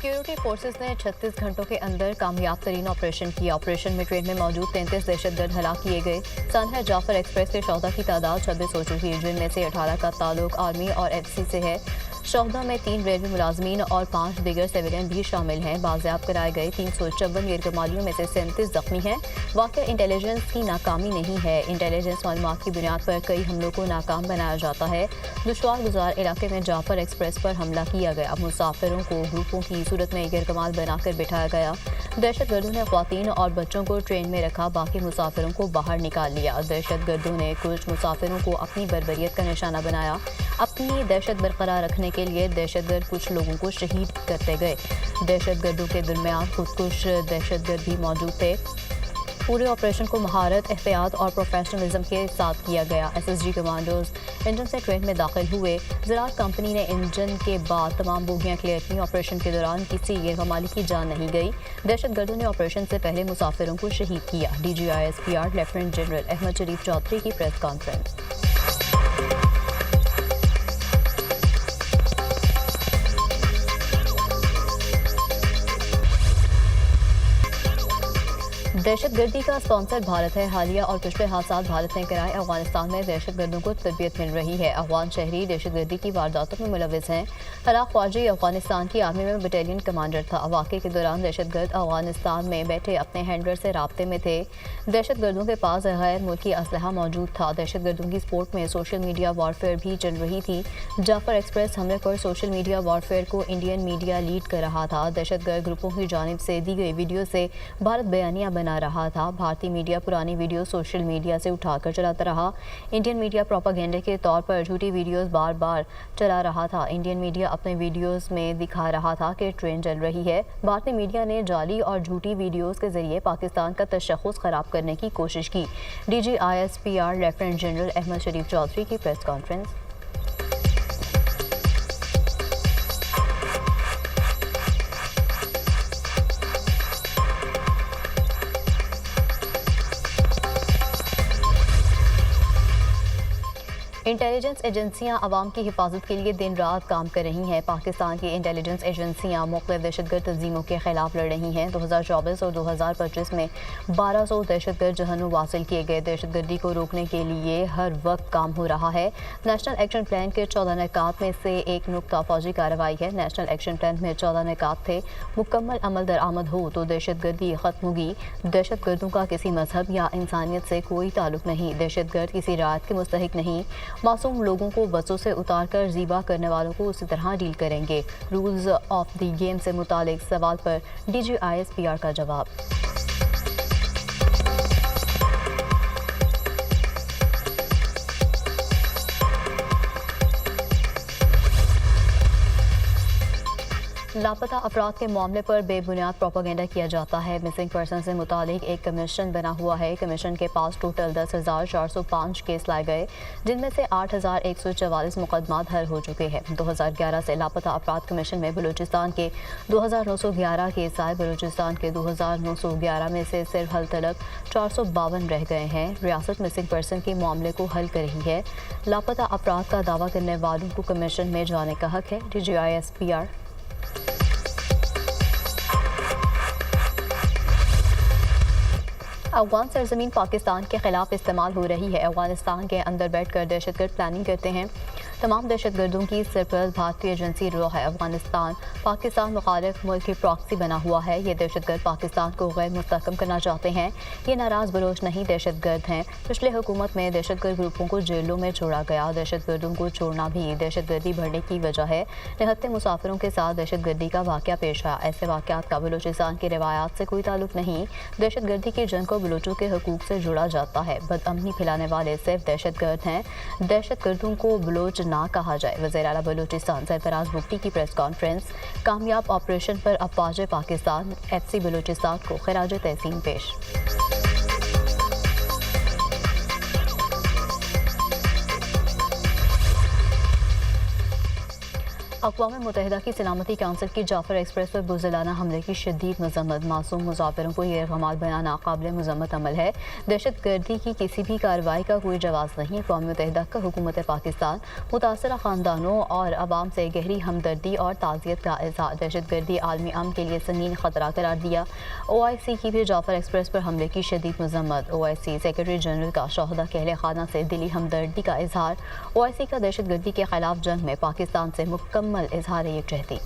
Security forces ने 36 घंटों के अंदर कामयाब तरीन ऑपरेशन किया। ऑपरेशन में ट्रेन में मौजूद 33 दहशतगर्द हलाक किए गए। सानहा जाफर एक्सप्रेस के शौदा की तादाद 26 हो चुकी है, जिनमें से 18 का ताल्लुक आर्मी और एफसी से है। शौदा में 3 रेलवे मुलाजमीन और 5 दीगर सिविलियन भी शामिल हैं। बाजियाब कराए गए 354 गैरकमालियों में से 37 जख्मी हैं। वाक़ई इंटेलिजेंस की नाकामी नहीं है। इंटेलिजेंस मालूमात की बुनियाद पर कई हमलों को नाकाम बनाया जाता है। दुश्वार गुजार इलाके में जाफर एक्सप्रेस पर हमला किया गया। मुसाफिरों को ग्रुपों की सूरत में गैरकमाल बनाकर बिठाया गया। दहशतगर्दों ने ख्वातीन और बच्चों को ट्रेन में रखा, बाकी मुसाफिरों को बाहर निकाल लिया। दहशतगर्दों ने कुछ मुसाफिरों को अपनी बर्बरियत का निशाना बनाया। अपनी दहशत बरकरार रखने के लिए दहशतगर्द कुछ लोगों को शहीद करते गए। दहशतगर्दों के दरमियान खुदकुश दहशतगर्द भी मौजूद थे। पूरे ऑपरेशन को महारत, एहतियात और प्रोफेशनलिज्म के साथ किया गया। एसएसजी कमांडोज इंजन से ट्रेन में दाखिल हुए। ज़राअत कंपनी ने इंजन के बाद तमाम बोगियां क्लियर की। ऑपरेशन के दौरान किसी गैरमामूली की जान नहीं गई। दहशतगर्दों ने ऑपरेशन से पहले मुसाफिरों को शहीद किया। DGISPR लेफ्टिनेंट जनरल अहमद शरीफ चौधरी की प्रेस कॉन्फ्रेंस। दहशतगर्दी का स्पॉन्सर भारत है। हालिया और पिछले हादसा भारत ने कराए। अफगानिस्तान में दहशतगर्दों को तरबियत मिल रही है। अफगान शहरी दहशतगर्दी की वारदातों में मुलविस हैं। हलाक ख्वाजी अफगानिस्तान की आर्मी में बटालियन कमांडर था। वाक़े के दौरान दहशतगर्द अफगानिस्तान में बैठे अपने हैंडलर से राब्ते में थे। दहशतगर्दों के पास गैर मुल्की असलहा मौजूद था। दहशतगर्दों की सपोर्ट में सोशल मीडिया वॉरफेयर भी चल रही थी। जाफर एक्सप्रेस हमले पर सोशल मीडिया वॉरफेयर को इंडियन मीडिया लीड कर रहा था। दहशतगर्द ग्रुपों की जानिब से दी गई वीडियो से भारत बयानिया बना रहा था। भारतीय मीडिया पुरानी वीडियो सोशल मीडिया से उठाकर चलाता रहा। इंडियन मीडिया प्रोपेगेंडे के तौर पर झूठी वीडियोस बार बार चला रहा था। इंडियन मीडिया अपने वीडियोस में दिखा रहा था कि ट्रेन चल रही है। भारतीय मीडिया ने जाली और झूठी वीडियोस के जरिए पाकिस्तान का तशख़्ख़ुस खराब करने की कोशिश की। DGISPR लेफ्टिनेंट जनरल अहमद शरीफ चौधरी की प्रेस कॉन्फ्रेंस। इंटेलिजेंस एजेंसियां आवाम की हिफाजत के लिए दिन रात काम कर रही हैं। पाकिस्तान की इंटेलिजेंस एजेंसियां मुख्तलिफ दहशतगर्द तंजीमों के खिलाफ लड़ रही हैं। 2024 और 2025 में 1200 दहशतगर्द जहन्नुम वासिल किए गए। दहशतगर्दी को रोकने के लिए हर वक्त काम हो रहा है। नेशनल एक्शन प्लान के 14 निकात में से एक नुक्ता फौजी कार्रवाई है। नेशनल एक्शन प्लान में 14 निकात थे। मुकम्मल अमल दरामद हो तो दहशतगर्दी खत्म होगी। दहशतगर्दों का किसी मजहब या इंसानियत से कोई ताल्लुक नहीं। दहशतगर्द किसी राहत के मुस्तहिक नहीं। मासूम लोगों को बसों से उतार कर ज़िबा करने वालों को उसी तरह डील करेंगे। रूल्स ऑफ द गेम से मुतालिक सवाल पर DGISPR का जवाब। लापता अफराद के मामले पर बेबुनियाद प्रोपेगेंडा किया जाता है। मिसिंग पर्सन से मुतालिक एक कमीशन बना हुआ है। कमीशन के पास टोटल 10,405 केस लाए गए, जिनमें से 8,144 मुकदमात हल हो चुके हैं। 2011 से लापता अफराद कमीशन में बलूचिस्तान के 2,911 केस आए। बलूचिस्तान के 2,911 में से सिर्फ हल तलब 452 रह गए हैं। रियासत मिसिंग पर्सन के मामले को हल कर रही है। लापता अफराद का दावा करने वालों को कमीशन में जाने का हक है। DGISPR। अफगान सरजमीन पाकिस्तान के खिलाफ इस्तेमाल हो रही है। अफगानिस्तान के अंदर बैठकर दहशतगर्द प्लानिंग करते हैं। तमाम दहशतगर्दों की सरपरस्त भारतीय एजेंसी रो है। अफगानिस्तान पाकिस्तान मुखालिफ मुल्क की प्रॉक्सी बना हुआ है। ये दहशतगर्द पाकिस्तान को गैर मुस्तहकम करना चाहते हैं। ये नाराज़ बलोच नहीं, दहशतगर्द हैं। पिछले हुकूमत में दहशतगर्द ग्रुपों को जेलों में छोड़ा गया। दहशतगर्दों को छोड़ना भी दहशतगर्दी बढ़ने की वजह है। निहत्ते मुसाफिरों के साथ दहशतगर्दी का वाक़या पेश आया। ऐसे वाक़यात का बलूचिस्तान की रिवायात से कोई ताल्लुक नहीं। दहशतगर्दी की जंग को बलूचों के हकूक से जुड़ा जाता है। बदअमनी फैलाने वाले सिर्फ दहशतगर्द हैं। दहशतगर्दों को बलोच ना कहा जाए। वज़ीर आला बलूचिस्तान सरफराज बुगटी की प्रेस कॉन्फ्रेंस। कामयाब ऑपरेशन पर अफवाज पाकिस्तान FC बलूचिस्तान को खिराज तहसीन पेश। अक़वाम मुत्तहिदा की सलामती काउंसिल की जाफर एक्सप्रेस पर बुज़दिलाना हमले की शदीद मज़म्मत। मासूम मुसाफिरों को गैरहमाल बनाना काबिल मज़म्मत अमल है। दहशत गर्दी की किसी भी कार्रवाई का कोई जवाज़ नहीं। अक़वाम मुत्तहिदा का हुकूमत पाकिस्तान मुतासरा ख़ानदानों और आवाम से गहरी हमदर्दी और ताज़ियत का इज़हार। दहशत गर्दी आलमी अमन के लिए संगीन ख़तरा करार दिया। OIC की भी जाफर एक्सप्रेस पर हमले की शदीद मज़म्मत। OIC सेक्रेटरी जनरल का शोहदा के अहले खाना से दिली हमदर्दी का इज़हार। OIC का दहशत गर्दी के खिलाफ जंग में पाकिस्तान से मुकम्मल इजहार यकजहती।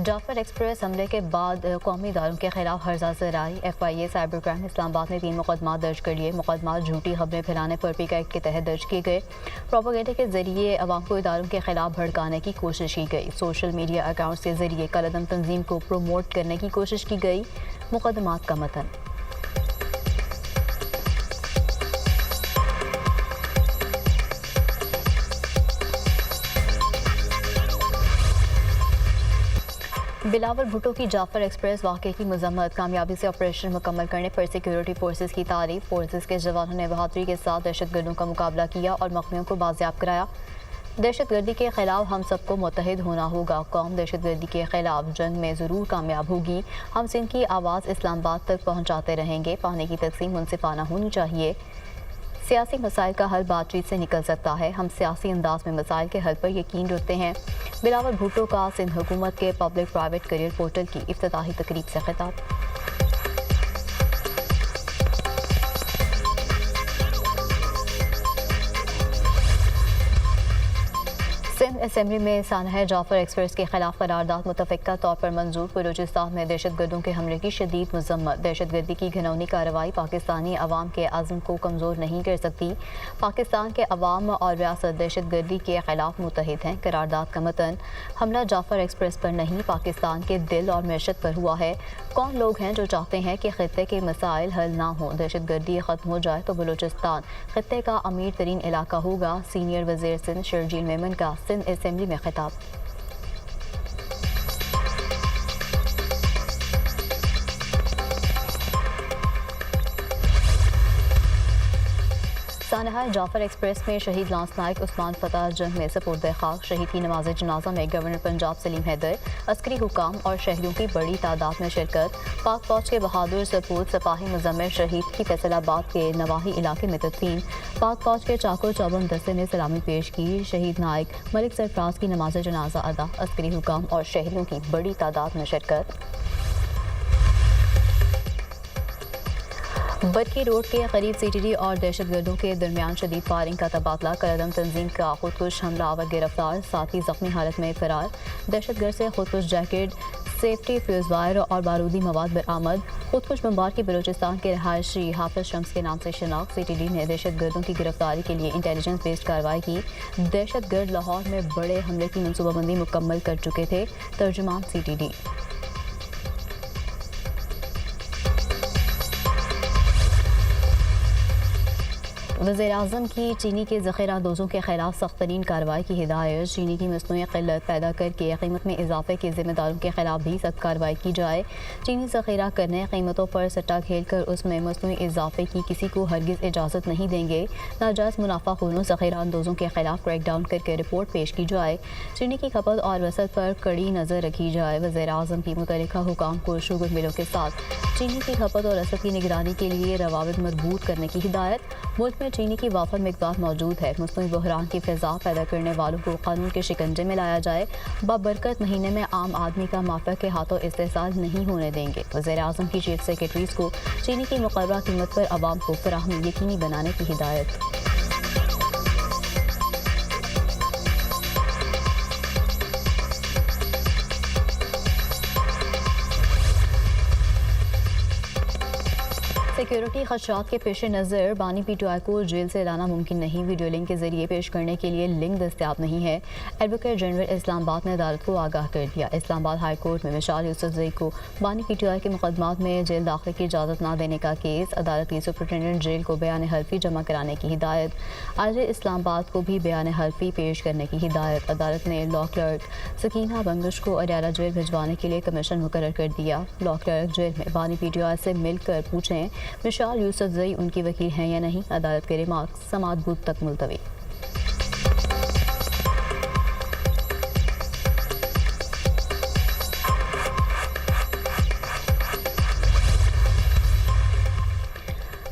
जाफर एक्सप्रेस हमले के बाद कौमी इदारों के खिलाफ हर्जा ज़राई FIA साइबर क्राइम इस्लामाबाद ने 3 मुकदमा दर्ज कर लिए। मुकदमा झूठी खबरें फैलाने पर PICA एक्ट के तहत दर्ज किए गए। प्रोपेगेंडा के जरिए अवाम को इदारों के खिलाफ भड़काने की कोशिश की गई। सोशल मीडिया अकाउंट्स के जरिए कलअदम तंजीम को प्रमोट करने की कोशिश की गई। मुकदमात का मतन बिलावल भुट्टो की जाफर एक्सप्रेस वाक़े की मजम्मत। कामयाबी से ऑपरेशन मुकम्मल करने पर सिक्योरिटी फोर्सेस की तारीफ। फोर्सेस के जवानों ने बहादुरी के साथ दहशतगर्दों का मुकाबला किया और मकमियों को बाजियाब कराया। दहशतगर्दी के खिलाफ हम सबको मुत्तहिद होना होगा। कौम दहशतगर्दी के खिलाफ जंग में ज़रूर कामयाब होगी। हम सिंध की आवाज़ इस्लामाबाद तक पहुँचाते रहेंगे। पानी की तकसीम मुनसिफाना होनी चाहिए। सियासी मसाइल का हल बातचीत से निकल सकता है। हम सियासी अंदाज में मसाइल के हल पर यकीन रखते हैं। बिलावल भुट्टो का सिंध हुकूमत के पब्लिक प्राइवेट करियर पोर्टल की इफ्तिताही तकरीब से खिताब। सिंध असेंबली में सानह जाफर एक्सप्रेस के खिलाफ करारदाद मुतफ़िक़ा तौर पर मंजूर। बलूचिस्तान में दहशतगर्दों के हमले की शदीद मज़म्मत। दहशतगर्दी की घिनौनी कार्रवाई पाकिस्तानी अवाम के अज़्म को कमज़ोर नहीं कर सकती। पाकिस्तान के अवाम और रियासत दहशतगर्दी के खिलाफ मुत्तहिद हैं। करारदाद का मतन हमला जाफर एक्सप्रेस पर नहीं, पाकिस्तान के दिल और मैशत पर हुआ है। कौन लोग हैं जो चाहते हैं कि खित्ते के मसाइल हल ना हों? दहशतगर्दी ख़त्म हो जाए तो बलूचिस्तान खित्ते का अमीर तरीन इलाका होगा। सीनियर वज़ीर सिंध शर्जील मेमन का सिंध असेंबली में खिताब। सानहा जाफर एक्सप्रेस में शहीद लांस नायक उस्मान फतह जंग में सपुर्द खाक। शहीद की नमाज जनाजा में गवर्नर पंजाब सलीम हैदर, अस्करी हुकाम और शहरियों की बड़ी तादाद में शिरकत। पाक फौज के बहादुर सपूत सिपाही मुजम्मिल शहीद की फैसलाबाद के नवाही इलाके में तदफीन। पाक फौज के चाको चौबन दस्ते ने सलामी पेश की। शहीद नायक मलिक सरफराज की नमाज जनाजा अदा। अस्करी हुकाम और शहरियों की बड़ी तादाद में शिरकत। बरकी रोड के करीब CTD और दहशतगर्दों के दरमियान शदीद फायरिंग का तबादला। कलअदम तंजीम का खुदकुश हमलावर गिरफ्तार, साथ ही जख्मी हालत में फरार। दहशतगर्द से खुदकुश जैकेट, सेफ्टी फ्यूज वायर और बारूदी मवाद बरामद। खुदकुश बम्बार की बलूचिस्तान के रहायशी हाफिज शम्स के नाम से शनाख्त। CTD ने दहशतगर्दों की गिरफ्तारी के लिए इंटेलिजेंस बेस्ड कार्रवाई की। दहशतगर्द लाहौर में बड़े हमले की मनसूबाबंदी मुकम्मल कर चुके थे। तर्जुमान CTD। वज़ीर-ए-आज़म की चीनी के ज़ख़ीरा दोज़ों के खिलाफ सख्त तरीन कार्रवाई की हिदायत। चीनी की मसनूई क़िल्लत पैदा करके कीमत में इजाफे के ज़िम्मेदारों के खिलाफ भी सख्त कार्रवाई की जाए। चीनी ज़ख़ीरा करने, कीमतों पर सट्टा खेल कर उसमें मसनूई इजाफे की किसी को हरगिज़ इजाज़त नहीं देंगे। नाजायज़ मुनाफाखोरों ज़ख़ीरा अंदोज़ों के खिलाफ क्रैकडाउन करके रिपोर्ट पेश की जाए। चीनी की खपत और वसत पर कड़ी नज़र रखी जाए। वज़ीर-ए-आज़म की मुतल्लिका हुकाम को शुगर मिलों के साथ चीनी की खपत और रसद की निगरानी के लिए रवाबित मजबूत करने की हिदायत। मुल्क में चीनी की वाफर मिकदार मौजूद है। मुस्लिम बहरान की फिजा पैदा करने वालों को कानून के शिकंजे में लाया जाए। बाबरकत महीने में आम आदमी का माफिया के हाथों इस्तेसाल नहीं होने देंगे। वज़ीर-ए-आज़म की चीफ सेक्रेटरीज को चीनी की मुकर्ररा कीमत पर आवाम को फराहमी यकीनी बनाने की हिदायत। सिक्योरिटी खदशात के पेश नज़र बानी PTI को जेल से लाना मुमकिन नहीं। वीडियो लिंक के जरिए पेश करने के लिए लिंक दस्तियाब नहीं है। एडवोकेट जनरल इस्लामाबाद ने अदालत को आगाह कर दिया। इस्लामाबाद हाई कोर्ट में मिसाल यूसुफजई को बानी PTI के मुकदमात में जेल दाखिले की इजाज़त न देने का केस। अदालत की सुपरिटेंडेंट जेल को बयान हल्फी जमा कराने की हिदायत। आज इस्लामाबाद को भी बयान हल्फी पेश करने की हिदायत। अदालत ने लॉ क्लर्क सकीना बंगश को अडयाला जेल भिजवाने के लिए कमीशन मुकर्रर कर दिया। लॉ क्लर्क जेल में बानी PTI से मिलकर पूछें मिसाल यूसुफजई उनकी वकील हैं या नहीं। अदालत के रिमार्क्स समाअत बूथ तक मुलतवी।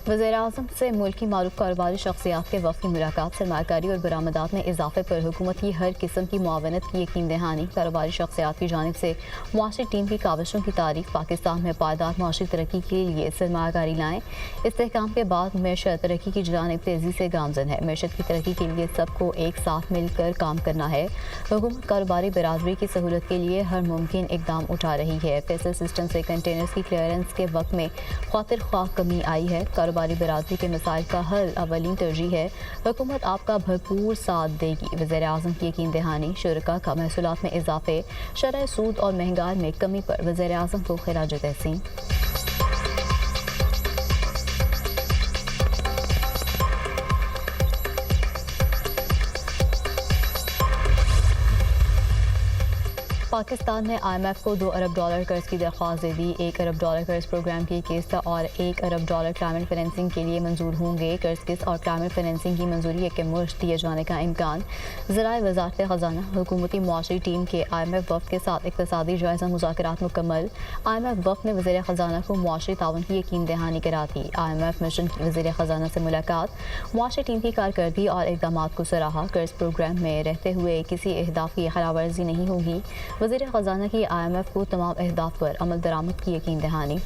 वज़ीर-ए-आज़म से मुल्क की मारूफ कारोबारी शख्सियात के वफ़द की मुलाकात। सरमाकारी और बरामदात में इजाफे पर हुकूमत की हर किस्म की मुआवनत की यकीन दहानी। कारोबारी शख्सियात की जानिब से मुआशी टीम की काविशों की तारीफ। पाकिस्तान में पायदार मुआशी तरक्की के लिए सरमाकारी लाएँ। इस्तेहकाम के बाद मैशत तरक्की की जानिब तेज़ी से गामजन है। मैशत की तरक्की के लिए सबको एक साथ मिलकर काम करना है। हुकूमत कारोबारी बरादरी की सहूलत के लिए हर मुमकिन इकदाम उठा रही है। फैसल सिस्टम से कंटेनर्स की क्लियरेंस के वक्त में खातिर ख्वाह कमी आई है। कारोबारी बरादरी के मसाइल का हल अवलीन तरजीह है। हुकूमत आपका भरपूर साथ देगी। वज़ीर-ए-आज़म की यकीन दहानी। शुरका का महसूलात में इजाफे, शरह सूद और महंगाई में कमी पर वज़ीर-ए-आज़म को खिराज तहसीन। पाकिस्तान ने IMF को $2 अरब कर्ज की दरख्वास्त दे दी। $1 अरब कर्ज प्रोग्राम की किस्त और $1 अरब क्लाइमेट फाइनेंसिंग के लिए मंजूर होंगे। कर्ज किस्त और क्लाइमेट फाइनेंसिंग की मंजूरी एक मुश्त दिए जाने का इम्कान। ज़राए वज़ारत ख़जाना हुकूमती मुआशी टीम के IMF वफ़द के साथ इक़्तिसादी जायज़ा मुज़ाकरात मुकम्मल। IMF वफ़द ने वज़ीर ख़जाना को मुआशी ताउन की यकीन दहानी करा दी। IMF मिशन की वज़ीर ख़जाना से मुलाकात। मुआशी टीम की कारकर्दगी और इक़दामात को सराहा। कर्ज प्रोग्राम में रहते हुए किसी अहदाफ की खिलाफवर्जी नहीं होगी। वज़ीर ख़जाना की IMF को तमाम अहदाफ पर अमल दरामद की यकीन दहानी।